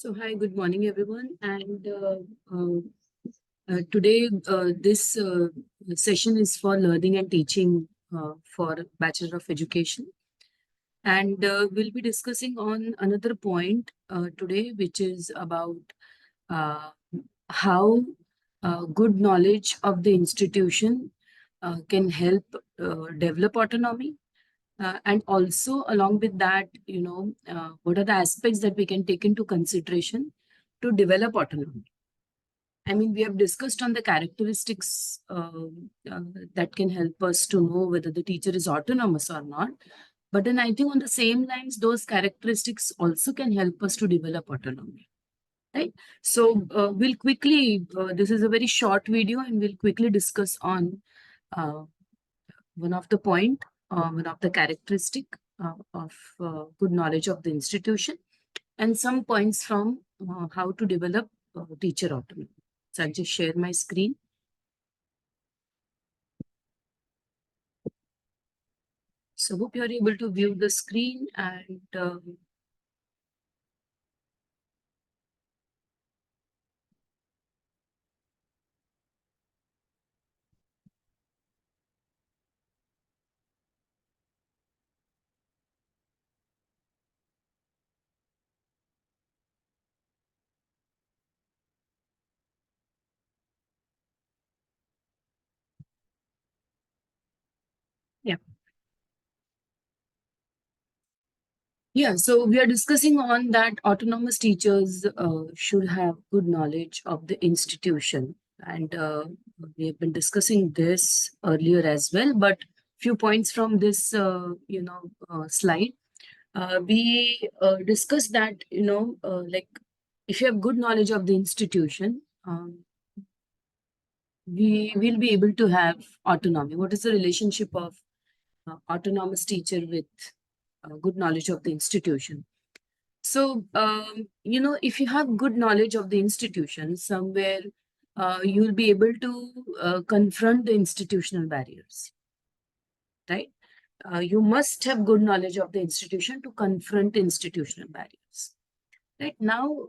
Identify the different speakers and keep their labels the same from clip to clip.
Speaker 1: So, hi, good morning, everyone. And today, this session is for learning and teaching for Bachelor of Education. And we'll be discussing on another point today, which is about uh, how good knowledge of the institution can help develop autonomy. And also, along with that, what are the aspects that we can take into consideration to develop autonomy? I mean, we have discussed on the characteristics that can help us to know whether the teacher is autonomous or not. But then I think on the same lines, those characteristics also can help us to develop autonomy, right? So we'll quickly, this is a very short video and we'll quickly discuss on uh, one of the characteristic of good knowledge of the institution and some points from how to develop teacher autonomy. So I'll just share my screen. So hope you're able to view the screen and yeah. Yeah, so we are discussing on that autonomous teachers should have good knowledge of the institution. And we have been discussing this earlier as well, but few points from this, slide. We discussed that, like if you have good knowledge of the institution, we will be able to have autonomy. What is the relationship of autonomous teacher with good knowledge of the institution? So, if you have good knowledge of the institution, somewhere you'll be able to confront the institutional barriers, right? You must have good knowledge of the institution to confront institutional barriers. Right now,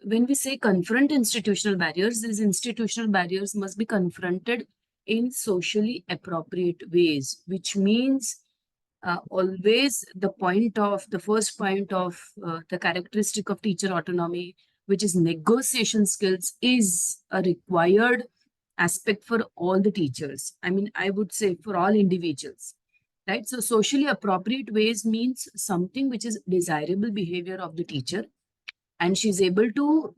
Speaker 1: when we say confront institutional barriers, these institutional barriers must be confronted in socially appropriate ways, which means always the first point of the characteristic of teacher autonomy, which is negotiation skills, is a required aspect for all the teachers. I mean, I would say for all individuals, right? So, socially appropriate ways means something which is desirable behavior of the teacher, and she's able to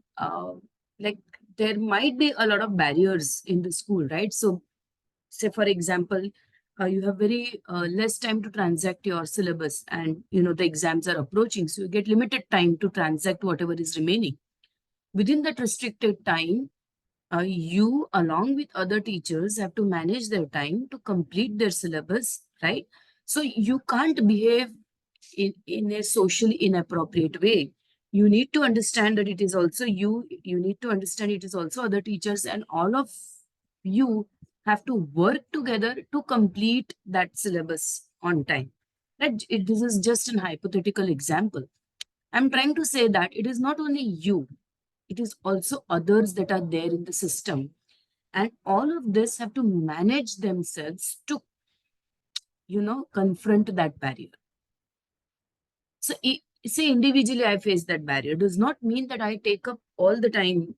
Speaker 1: like there might be a lot of barriers in the school, right? So say for example, you have very less time to transact your syllabus, and the exams are approaching, so you get limited time to transact whatever is remaining. Within that restricted time, you along with other teachers have to manage their time to complete their syllabus, right? So you can't behave in a socially inappropriate way. You need to understand that it is also you need to understand it is also other teachers, and all of you have to work together to complete that syllabus on time. Right? This is just an hypothetical example. I'm trying to say that it is not only you, it is also others that are there in the system. And all of this have to manage themselves to, confront that barrier. So, say individually, I face that barrier, does not mean that I take up all the time.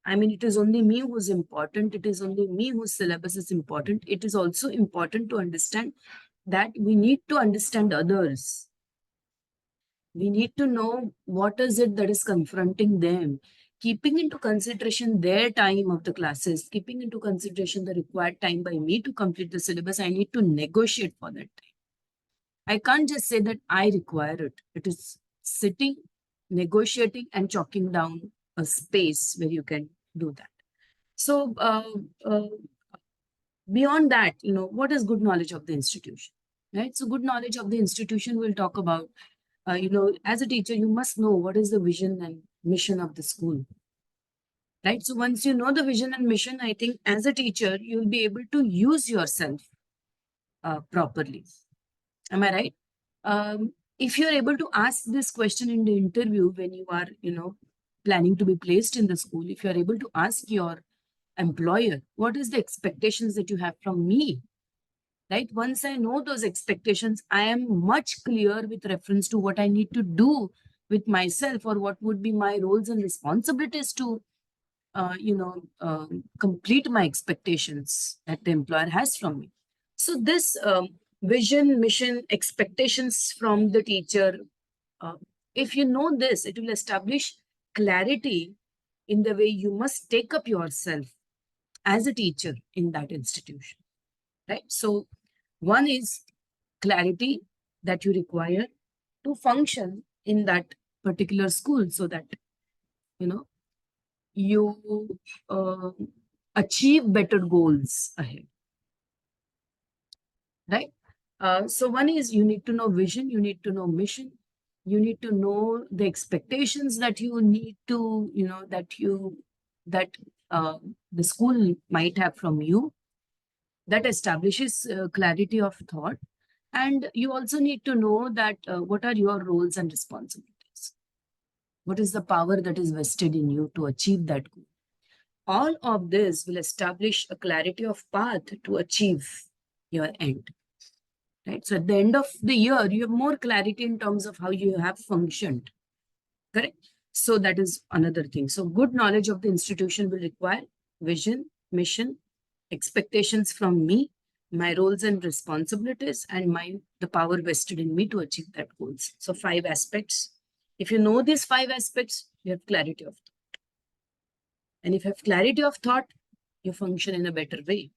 Speaker 1: I mean, it is only me who's important. It is only me whose syllabus is important. It is also important to understand that we need to understand others. We need to know what is it that is confronting them, keeping into consideration their time of the classes, keeping into consideration the required time by me to complete the syllabus. I need to negotiate for that time. I can't just say that I require it. It is sitting, negotiating, and chalking down a space where you can do that. So, beyond that, what is good knowledge of the institution? Right? So, good knowledge of the institution we'll talk about. As a teacher, you must know what is the vision and mission of the school. Right? So, once you know the vision and mission, I think as a teacher, you'll be able to use yourself properly. Am I right? If you're able to ask this question in the interview when you are, planning to be placed in the school, if you're able to ask your employer, what is the expectations that you have from me, right? Once I know those expectations, I am much clear with reference to what I need to do with myself, or what would be my roles and responsibilities to, complete my expectations that the employer has from me. So this vision, mission, expectations from the teacher, uh, if you know this, it will establish clarity in the way you must take up yourself as a teacher in that institution, right? So one is clarity that you require to function in that particular school, so that you know you uh, achieve better goals ahead, right? So one is, you need to know vision, you need to know mission, you need to know the expectations that you need to, that uh, the school might have from you. That establishes clarity of thought. And you also need to know that what are your roles and responsibilities. What is the power that is vested in you to achieve that goal? All of this will establish a clarity of path to achieve your end, right? So at the end of the year, you have more clarity in terms of how you have functioned, correct? So that is another thing. So good knowledge of the institution will require vision, mission, expectations from me, my roles and responsibilities, and the power vested in me to achieve that goals. So 5 aspects. If you know these 5 aspects, you have clarity of thought. And if you have clarity of thought, you function in a better way,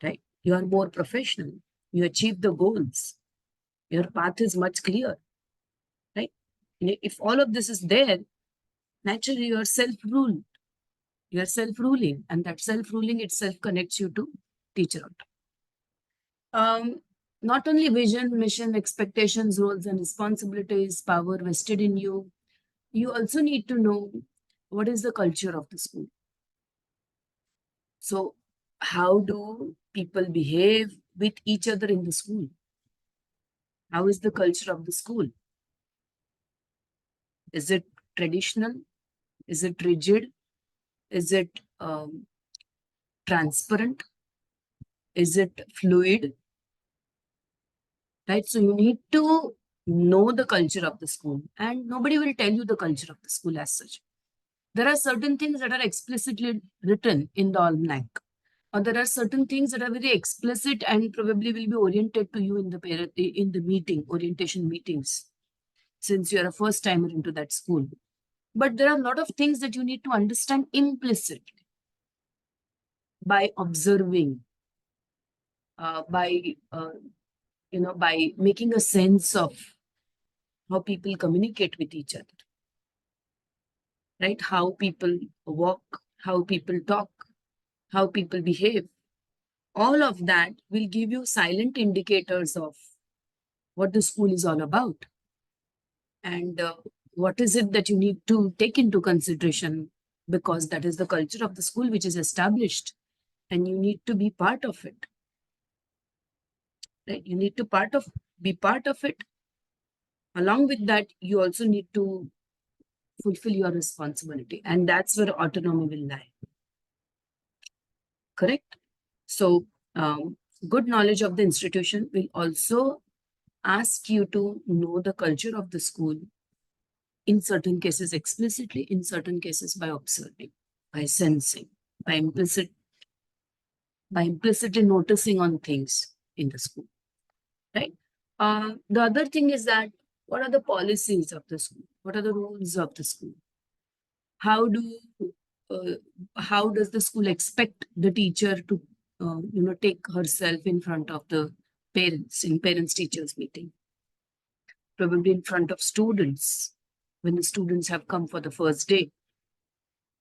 Speaker 1: right? You are more professional. You achieve the goals. Your path is much clearer, right? And if all of this is there, naturally you are self-ruled. You are self-ruling, and that self-ruling itself connects you to teacher. Not only vision, mission, expectations, roles, and responsibilities, power vested in you, you also need to know what is the culture of the school. So, how do people behave with each other in the school? How is the culture of the school? Is it traditional? Is it rigid? Is it transparent? Is it fluid? Right? So, you need to know the culture of the school, and nobody will tell you the culture of the school as such. There are certain things that are explicitly written in the almanac, or there are certain things that are very explicit and probably will be oriented to you in the meeting, orientation meetings, since you are a first timer into that school. But there are a lot of things that you need to understand implicitly by observing, by making a sense of how people communicate with each other, right? How people walk, how people talk, how people behave. All of that will give you silent indicators of what the school is all about, and what is it that you need to take into consideration, because that is the culture of the school which is established, and you need to be part of it, right? You need to be part of it. Along with that, you also need to fulfill your responsibility, and that's where autonomy will lie, correct? So good knowledge of the institution will also ask you to know the culture of the school, in certain cases explicitly, in certain cases by observing, by sensing, by implicitly noticing on things in the school, right? The other thing is that, what are the policies of the school? What are the rules of the school? How do uh, how does the school expect the teacher to take herself in front of the parents, in parents teachers meeting, probably in front of students when the students have come for the first day?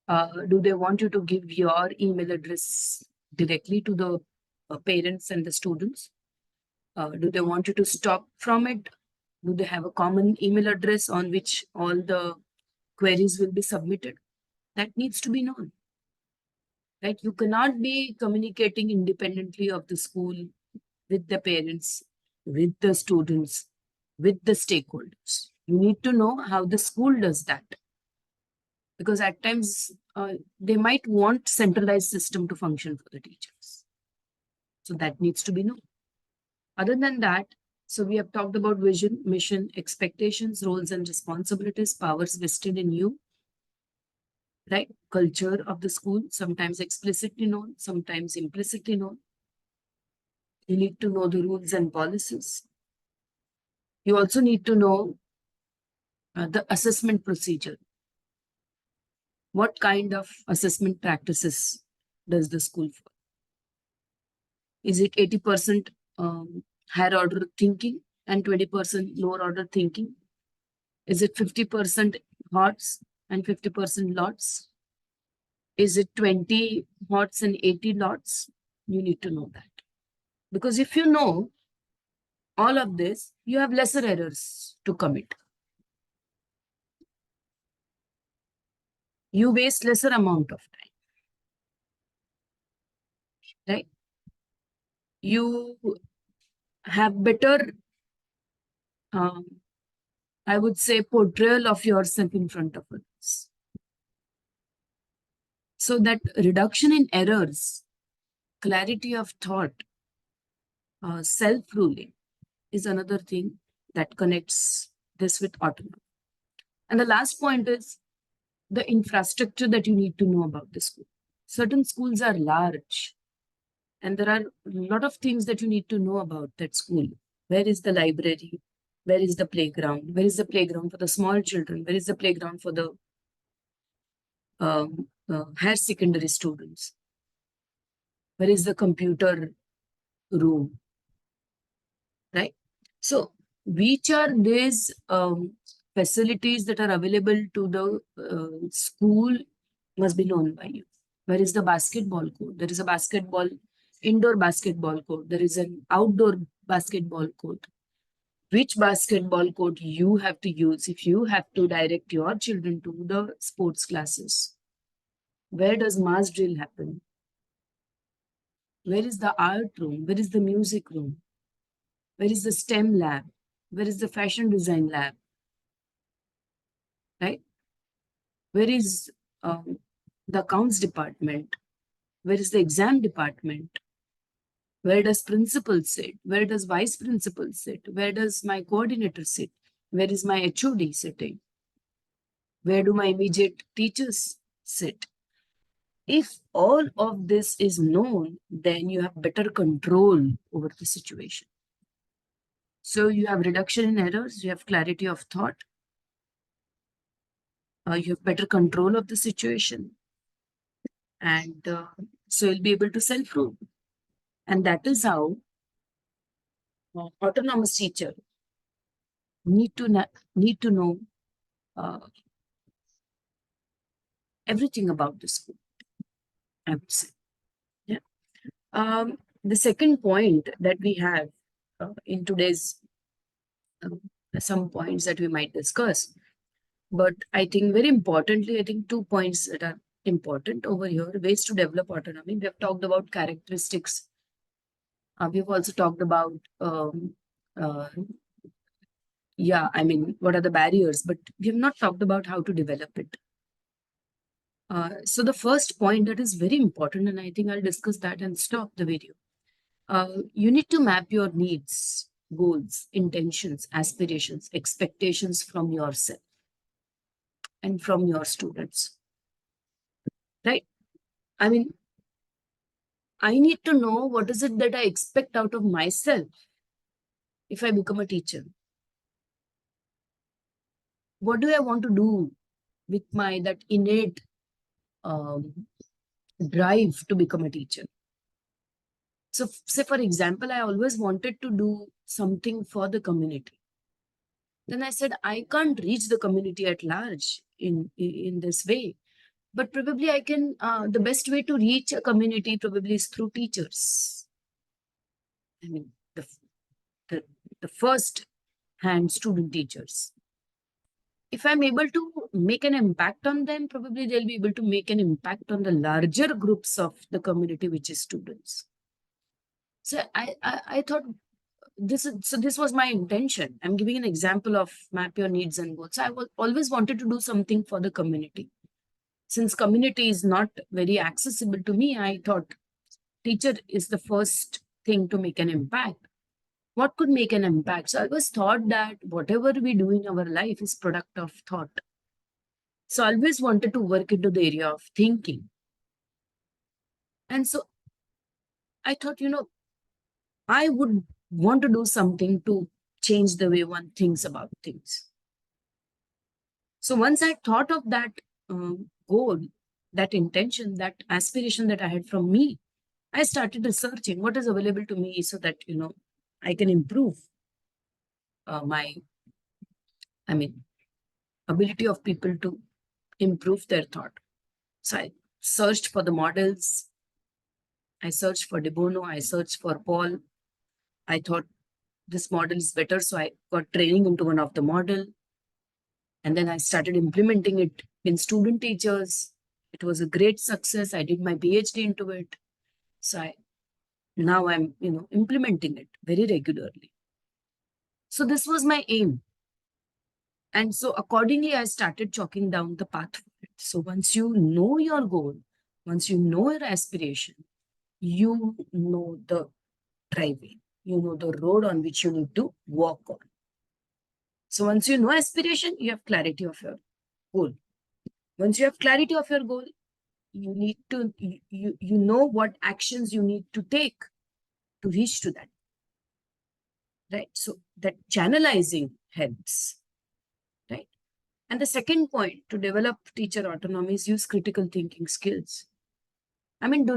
Speaker 1: Do they want you to give your email address directly to the parents and the students? Do they want you to stop from it? Do they have a common email address on which all the queries will be submitted? That needs to be known, right? You cannot be communicating independently of the school with the parents, with the students, with the stakeholders. You need to know how the school does that. because at times they might want centralized system to function for the teachers. So that needs to be known. Other than that, so we have talked about vision, mission, expectations, roles and responsibilities, powers vested in you, right? Culture of the school, sometimes explicitly known, sometimes implicitly known. You need to know the rules and policies. You also need to know the assessment procedure. What kind of assessment practices does the school follow? Is it 80% higher order thinking and 20% lower order thinking? Is it 50% HOTS and 50% LOTS? Is it 20 HOTS and 80 LOTS? You need to know that. Because if you know all of this, you have lesser errors to commit. You waste lesser amount of time, right? You have better, I would say, portrayal of yourself in front of others. So that reduction in errors, clarity of thought, self-ruling is another thing that connects this with autonomy. And the last point is the infrastructure that you need to know about the school. Certain schools are large, and there are a lot of things that you need to know about that school. Where is the library? Where is the playground? Where is the playground for the small children? Where is the playground for the higher secondary students? Where is the computer room? Right? So, which are these facilities that are available to the school must be known by you. Where is the basketball court? There is a indoor basketball court. There is an outdoor basketball court. Which basketball court you have to use if you have to direct your children to the sports classes? Where does mass drill happen? Where is the art room? Where is the music room? Where is the STEM lab? Where is the fashion design lab? Right? Where is the accounts department? Where is the exam department? Where does principal sit? Where does vice principal sit? Where does my coordinator sit? Where is my HOD sitting? Where do my immediate teachers sit? If all of this is known, then you have better control over the situation. So you have reduction in errors, you have clarity of thought, you have better control of the situation, and so you'll be able to self-rule. And that is how autonomous teacher need to know uh, everything about the school, I would say. Yeah. The second point that we have in today's some points that we might discuss, but I think very importantly, I think 2 points that are important over here: ways to develop autonomy. We have talked about characteristics. We've also talked about uh, yeah, I mean, what are the barriers, but we have not talked about how to develop it. So the first point that is very important, and I think I'll discuss that and stop the video. You need to map your needs, goals, intentions, aspirations, expectations from yourself and from your students. Right? I mean, I need to know what is it that I expect out of myself if I become a teacher. What do I want to do with my that innate drive to become a teacher? So, say for example, I always wanted to do something for the community. Then I said, I can't reach the community at large in this way. But probably I can, the best way to reach a community probably is through teachers. I mean, the, the first hand student teachers. If I'm able to make an impact on them, probably they'll be able to make an impact on the larger groups of the community, which is students. So I thought this was my intention. I'm giving an example of map your needs and goals. So I always wanted to do something for the community. since community is not very accessible to me, I thought teacher is the first thing to make an impact. What could make an impact? So I always thought that whatever we do in our life is product of thought. So I always wanted to work into the area of thinking. And so I thought, I would want to do something to change the way one thinks about things. So once I thought of that goal, that intention, that aspiration that I had from me, I started researching what is available to me so that, I can improve my, ability of people to improve their thought. So I searched for the models. I searched for De Bono. I searched for Paul. I thought this model is better. So I got training into one of the model. And then I started implementing it in student teachers. It was a great success. I did my PhD into it. So now I'm, implementing it very regularly. So this was my aim. And so accordingly, I started chalking down the path for it. So once you know your goal, once you know your aspiration, you know the driveway, you know the road on which you need to walk on. So once you know aspiration, you have clarity of your goal. Once you have clarity of your goal, you need to, you know what actions you need to take to reach to that. Right? So that channelizing helps. Right? And the second point to develop teacher autonomy is use critical thinking skills. Do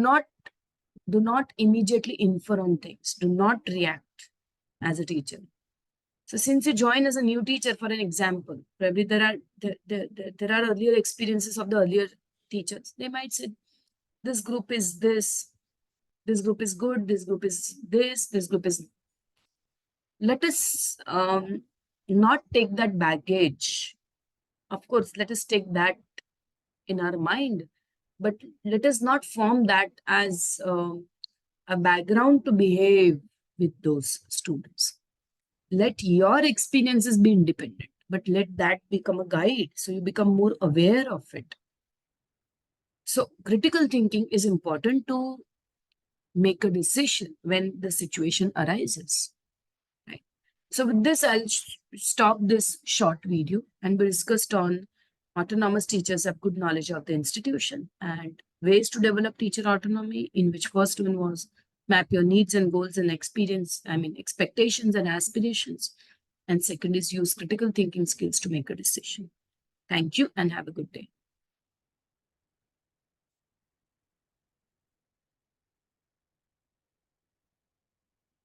Speaker 1: not immediately infer on things. Do not react as a teacher. So since you join as a new teacher, for an example, probably there are earlier experiences of the earlier teachers. They might say, this group is this group is good, this group is this group is. Let us not take that baggage. Of course, let us take that in our mind, but let us not form that as a background to behave with those students. Let your experiences be independent, but let that become a guide so you become more aware of it. So critical thinking is important to make a decision when the situation arises. Right? So with this, I'll stop this short video, and we discussed on autonomous teachers have good knowledge of the institution and ways to develop teacher autonomy, in which first one was map your needs and goals and expectations and aspirations. And second is use critical thinking skills to make a decision. Thank you and have a good day.